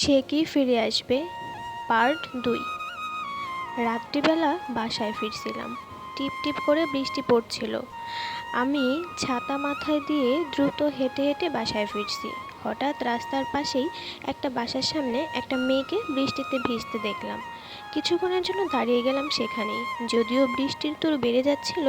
সে কি ফিরে আসবে পার্ট 2। রাত্রিবেলা বাসায় ফিরছিলাম। টিপ টিপ করে বৃষ্টি পড়ছিল। আমি ছাতা মাথায় দিয়ে দ্রুত হেঁটে হেঁটে বাসায় ফিরছি। হঠাৎ রাস্তার পাশেই একটা বাসার সামনে একটা মেয়েকে বৃষ্টিতে ভিজতে দেখলাম। কিছুক্ষণের জন্য দাঁড়িয়ে গেলাম সেখানেই। যদিও বৃষ্টির তোর বেড়ে যাচ্ছিল,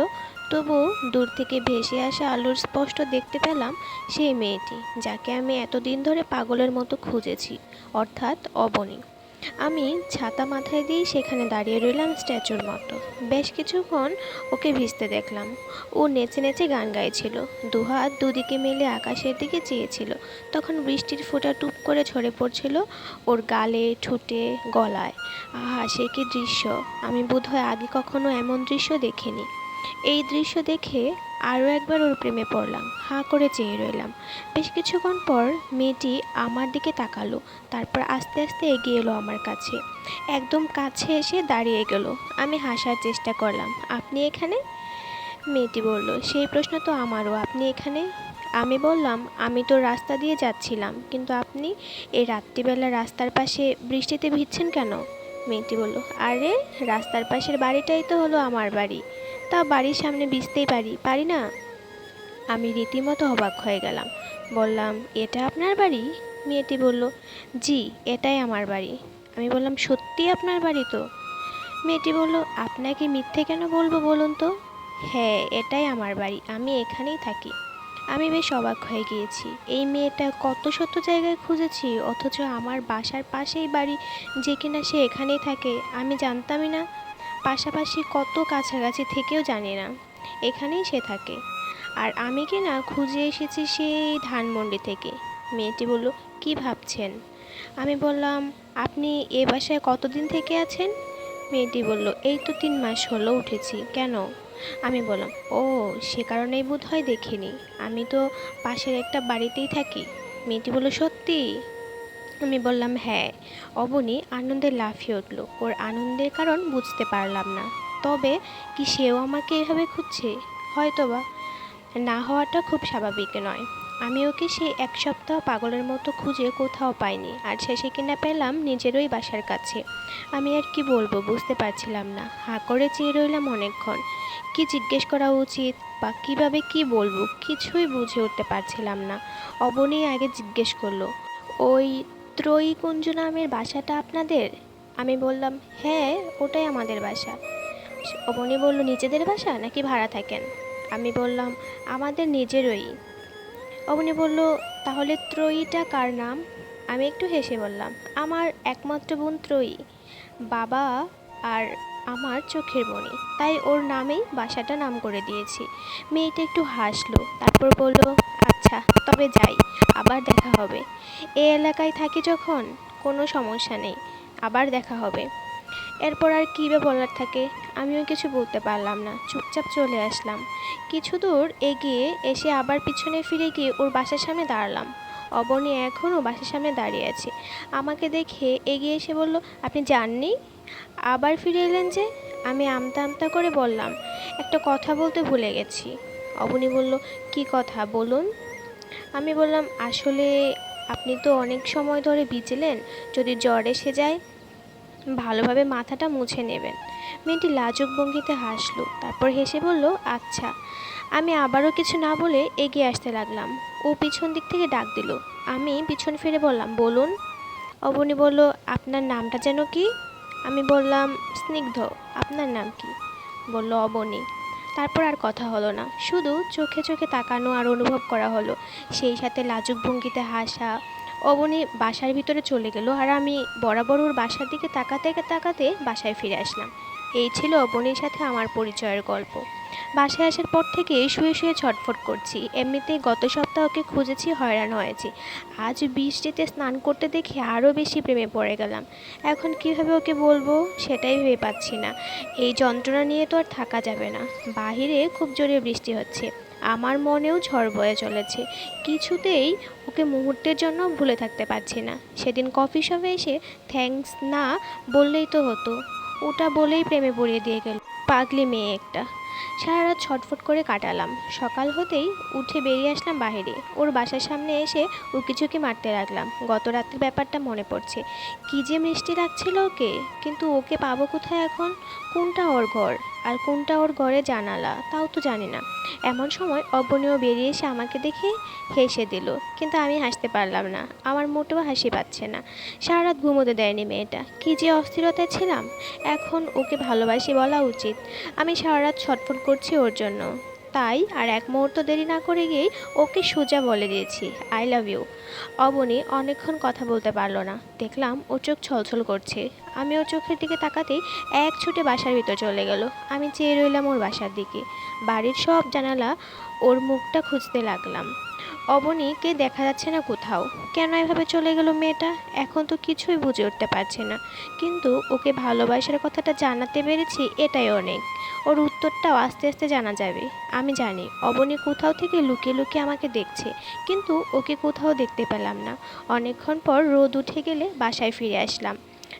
তবুও দূর থেকে ভেসে আসা আলোর স্পষ্ট দেখতে পেলাম সেই মেয়েটি, যাকে আমি এতদিন ধরে পাগলের মতো খুঁজেছি, অর্থাৎ অবনী। আমি ছাতা মাথায় দিয়ে সেখানে দাঁড়িয়ে রইলাম স্ট্যাচুর মতো। বেশ কিছুক্ষণ ওকে ভিজতে দেখলাম। ও নেচে নেচে গান গাইছিল, দুহাত দুদিকে মেলে আকাশের দিকে চেয়েছিল। তখন বৃষ্টির ফোঁটা টুপ করে ঝরে পড়ছিল ওর গালে, ঠোঁটে, গলায়। আহা, সে কি দৃশ্য! আমি বোধহয় আগে কখনো এমন দৃশ্য দেখিনি। এই দৃশ্য দেখে আরও একবার ওর প্রেমে পড়লাম। হাঁ করে চেয়ে রইলাম। বেশ কিছুক্ষণ পর মেয়েটি আমার দিকে তাকালো, তারপর আস্তে আস্তে এগিয়ে এলো আমার কাছে। একদম কাছে এসে দাঁড়িয়ে গেল। আমি হাসার চেষ্টা করলাম। আপনি এখানে? মেয়েটি বলল, সেই প্রশ্ন তো আমারও, আপনি এখানে? আমি বললাম, আমি তো রাস্তা দিয়ে যাচ্ছিলাম, কিন্তু আপনি এই রাত্রিবেলা রাস্তার পাশে বৃষ্টিতে ভিজছেন কেন? মেয়েটি বলল, আরে রাস্তার পাশের বাড়িটাই তো হলো আমার বাড়ি, তা বাড়ির সামনে ভিজতেই পারি না? আমি রীতিমতো অবাক হয়ে গেলাম। বললাম, এটা আপনার বাড়ি? মেয়েটি বলল, জি, এটাই আমার বাড়ি। আমি বললাম, সত্যি আপনার বাড়ি তো? মেয়েটি বলল, আপনাকে মিথ্যে কেন বলবো বলুন তো? হ্যাঁ, এটাই আমার বাড়ি, আমি এখানেই থাকি। আমি বেশ অবাক হয়ে গিয়েছি। এই মেয়েটা কত শত জায়গায় খুঁজেছি, অথচ আমার বাসার পাশেই বাড়ি, যে কিনা সে এখানেই থাকে আমি জানতামই না। পাশাপাশি কত কাছাকাছি থেকেও জানি না এখানেই সে থাকে। আর আমি কি না খুঁজে এসেছি সেই ধানমন্ডি থেকে। মেয়েটি বলল, কি ভাবছেন? আমি বললাম, আপনি এ বাসায় কতদিন থেকে আছেন? মেয়েটি বলল, এই তো 3 মাস হলো উঠেছি। কেন? আমি বললাম, ও, সে কারণেই বোধ হয় দেখিনি, আমি তো পাশের একটা বাড়িতেই থাকি। মেয়েটি বলল, সত্যি? আমি বললাম, হ্যাঁ। অবনী আনন্দে লাফিয়ে উঠল। ওর আনন্দের কারণ বুঝতে পারলাম না। তবে কি সেও আমাকে এভাবে খুঁজছে? হয়তোবা। না হওয়াটা খুব স্বাভাবিক নয়। আমি ওকে সেই 1 সপ্তাহ পাগলের মতো খুঁজে কোথাও পাইনি, আর শেষে কিনা পেলাম নিজেরই বাসার কাছে। আমি আর কি বলবো বুঝতে পারছিলাম না। হাঁ করে চেয়ে রইলাম অনেকক্ষণ। কি জিজ্ঞেস করা উচিত বা কীভাবে কি বলবো কিছুই বুঝে উঠতে পারছিলাম না। অবনী আগে জিজ্ঞেস করলো, ওই ত্রয়ীকুঞ্জ নামের বাসাটা আপনাদের? আমি বললাম, হ্যাঁ, ওটাই আমাদের বাসা। অবনী বলল, নিজেদের বাসা নাকি ভাড়া থাকেন? আমি বললাম, আমাদের নিজেরই। অবনী বলল, তাহলে ত্রয়ীটা কার নাম? আমি একটু হেসে বললাম, আমার একমাত্র বোন ত্রয়ী। বাবা আর আমার চোখের মণি, তাই ওর নামেই বাসাটা নাম করে দিয়েছি। মেয়েটা একটু হাসলো, তারপর বলল, আচ্ছা, তবে যাই, আবার দেখা হবে। এই এলাকায় থাকি যখন, কোনো সমস্যা নেই, আবার দেখা হবে। এরপর আর কী বা বলার থাকে? আমিও কিছু বলতে পারলাম না, চুপচাপ চলে আসলাম। কিছু দূর এগিয়ে এসে আবার পিছনে ফিরে গিয়ে ওর বাসার সামনে দাঁড়ালাম। অবনী এখনও বাসার সামনে দাঁড়িয়ে আছে। আমাকে দেখে এগিয়ে এসে বলল, আপনি যাননি? আবার ফিরে এলেন যে? আমি আমতা আমতা করে বললাম, একটা কথা বলতে ভুলে গেছি। অবনী বলল, কী কথা বলুন? আমি বললাম, আসলে আপনি তো অনেক সময় ধরে ভিজলেন, যদি জ্বর এসে যায় ভালোভাবে মাথাটা মুছে নেবেন। মেয়েটি লাজুক ভঙ্গিতে হাসলো, তারপর হেসে বলল, আচ্ছা। আমি আবারও কিছু না বলে এগিয়ে আসতে লাগলাম। ও পিছন দিক থেকে ডাক দিল। আমি পিছন ফিরে বললাম, বলুন। অবনী বলল, আপনার নামটা যেন কি? আমি বললাম, স্নিগ্ধ। আপনার নাম কি? বলল অবনী। তারপর আর কথা হলো না, শুধু চোখে চোখে তাকানো আর অনুভব করা হলো, সেই সাথে লাজুক ভঙ্গিতে হাসা। অবনী বাসার ভিতরে চলে গেল, আর আমি বরাবর ওর বাসার দিকে তাকাতে তাকাতে বাসায় ফিরে আসলাম। এই ছিল অবনীর সাথে আমার পরিচয়ের গল্প। বাসায় আসার পর থেকে শুয়ে শুয়ে ছটফট করছি। এমনিতেই গত সপ্তাহ ওকে খুঁজেছি, হয়রান হয়েছি। আজ বৃষ্টিতে স্নান করতে দেখে আরও বেশি প্রেমে পড়ে গেলাম। এখন কিভাবে ওকে বলবো সেটাই ভেবে পাচ্ছি না। এই যন্ত্রণা নিয়ে তো আর থাকা যাবে না। বাহিরে খুব জোরে বৃষ্টি হচ্ছে, আমার মনেও ঝড় বয়ে চলেছে। কিছুতেই ওকে মুহূর্তের জন্য ভুলে থাকতে পারছি না। সেদিন কফি শপে এসে থ্যাঙ্কস না বললেই তো হতো, ওটা বলেই প্রেমে পড়িয়ে দিয়ে গেল। পাগলি মেয়ে একটা। সারা রাত ছটফট করে কাটালাম। সকাল হতেই উঠে বেরিয়ে আসলাম বাইরে। ওর বাসার সামনে এসে উকিঝুঁকি মারতে লাগলাম। গত রাতের ব্যাপারটা মনে পড়ছে। কী যে মিষ্টি লাগছিল ওকে, কিন্তু ওকে পাবো কোথায় এখন? কোনটা ওর ঘর আর কোনটা ওর ঘরে জানালা তাও তো জানি না। এমন সময় অবনীও বেরিয়ে এসে আমাকে দেখে হেসে দিল, কিন্তু আমি হাসতে পারলাম না। আমার মোটেও হাসি পাচ্ছে না। সারা রাত ঘুমোতে দেয়নি মেয়েটা। কী যে অস্থিরতায় ছিলাম। এখন ওকে ভালোবাসি বলা উচিত। আমি সারা রাত ছটফট করছি ওর জন্য। তাই আর এক মুহূর্ত দেরি না করে গিয়েই ওকে সোজা বলে দিয়েছি, আই লাভ ইউ। অবনী অনেকক্ষণ কথা বলতে পারলো না। দেখলাম ও চোখ ছলছল করছে। আমি ওর চোখের দিকে তাকাতেই এক ছুটে বাসার ভিতর চলে গেল। আমি চেয়ে রইলাম ওর বাসার দিকে। বাড়ির সব জানালা ওর মুখটা খুঁজতে লাগলাম। অবনীকে দেখা যাচ্ছে না কোথাও। কেন এভাবে চলে গেল মেয়েটা? এখন তো কিছুই বুঝে উঠতে পারছি না। কিন্তু ওকে ভালোবাসার কথাটা জানাতে পেরেছি, এটাই অনেক। ওর উত্তরটাও আস্তে আস্তে জানা যাবে। আমি জানি অবনী কোথাও থেকে লুকিয়ে লুকিয়ে আমাকে দেখছে, কিন্তু ওকে কোথাও দেখতে পেলাম না। অনেকক্ষণ পর রোদ উঠে গেলে বাসায় ফিরে আসলাম।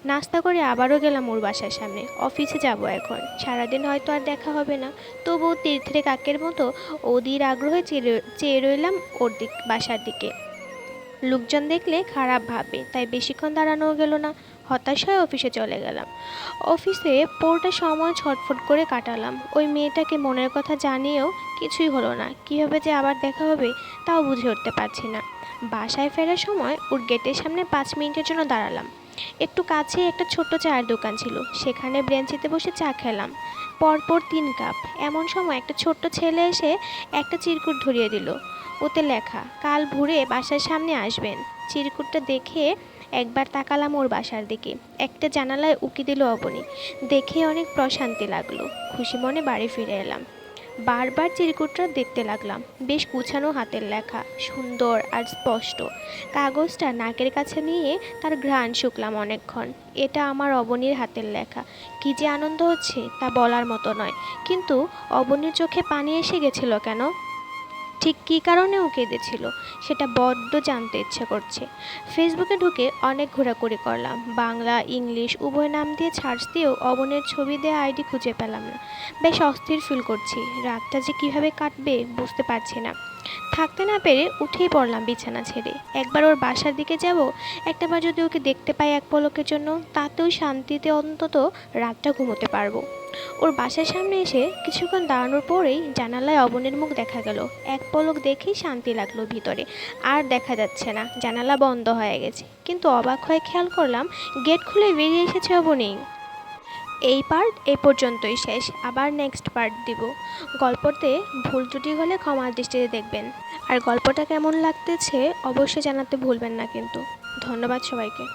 নাস্তা করে আবারও গেলাম ওর বাসার সামনে। অফিসে যাব এখন। সারাদিন হয়তো আর দেখা হবে না, তবুও তীর্থের কাকের মতো অধীর আগ্রহে চেয়ে রইলাম ওর বাসার দিকে। লোকজন দেখলে খারাপ ভাবে, তাই বেশিক্ষণ দাঁড়ানোও গেল না। হতাশ হয়ে অফিসে চলে গেলাম। অফিসে পুরোটা সময় ছটফট করে কাটালাম। ওই মেয়েটাকে মনের কথা জানিয়েও কিছুই হলো না। কীভাবে যে আবার দেখা হবে তাও বুঝে উঠতে পারছি না। বাসায় ফেরার সময় ওর গেটের সামনে 5 মিনিটের জন্য দাঁড়ালাম। একটু কাছে একটা ছোট্ট চায়ের দোকান ছিল, সেখানে বেঞ্চিতে বসে চা খেলাম। পরপর 3 কাপ। এমন সময় একটা ছোট্ট ছেলে এসে একটা চিরকুট ধরিয়ে দিল। ওতে লেখা, কাল ভোরে বাসার সামনে আসবেন। চিরকুটটা দেখে একবার তাকালাম ওর বাসার দিকে। একটা জানালায় উকি দিল অবনী। দেখে অনেক প্রশান্তি লাগলো। খুশি মনে বাড়ি ফিরে এলাম। বারবার চিরকুটটা দেখতে লাগলাম। বেশ গুছানো হাতের লেখা, সুন্দর আর স্পষ্ট। কাগজটা নাকের কাছে নিয়ে তার ঘ্রাণ শুকলাম অনেকক্ষণ। এটা আমার অবনীর হাতের লেখা। কী যে আনন্দ হচ্ছে তা বলার মতো নয়। কিন্তু অবনীর চোখে পানি এসে গেছিল কেন? ঠিক কী কারণে ও কেঁদেছিল সেটা বড্ড জানতে ইচ্ছে করছে। ফেসবুকে ঢুকে অনেক ঘোরাঘুরি করলাম। বাংলা ইংলিশ উভয় নাম দিয়ে সার্চ দিয়েও অবনের ছবি দেওয়া আইডি খুঁজে পেলাম না। বেশ অস্থির ফিল করছি। রাতটা যে কীভাবে কাটবে বুঝতে পারছি না। থাকতে না পেরে উঠেই পড়লাম বিছানা ছেড়ে। একবার ওর বাসার দিকে যাব। একটাবার যদি ওকে দেখতে পাই এক পলকের জন্য, তাতেও শান্তিতে অন্তত রাতটা ঘুমোতে পারবো। ওর বাসার সামনে এসে কিছুক্ষণ দাঁড়ানোর পরেই জানালায় অবনীর মুখ দেখা গেল। এক পলক দেখেই শান্তি লাগলো ভিতরে। আর দেখা যাচ্ছে না, জানালা বন্ধ হয়ে গেছে। কিন্তু অবাক হয়ে খেয়াল করলাম গেট খুলে বেরিয়ে এসেছে অবনী। এই পার্ট এ পর্যন্তই শেষ। আবার নেক্সট পার্ট দিব। গল্পতে ভুল ত্রুটি হলে ক্ষমার দৃষ্টিতে দেখবেন। আর গল্পটা কেমন লাগতেছে অবশ্যই জানাতে ভুলবেন না কিন্তু। ধন্যবাদ সবাইকে।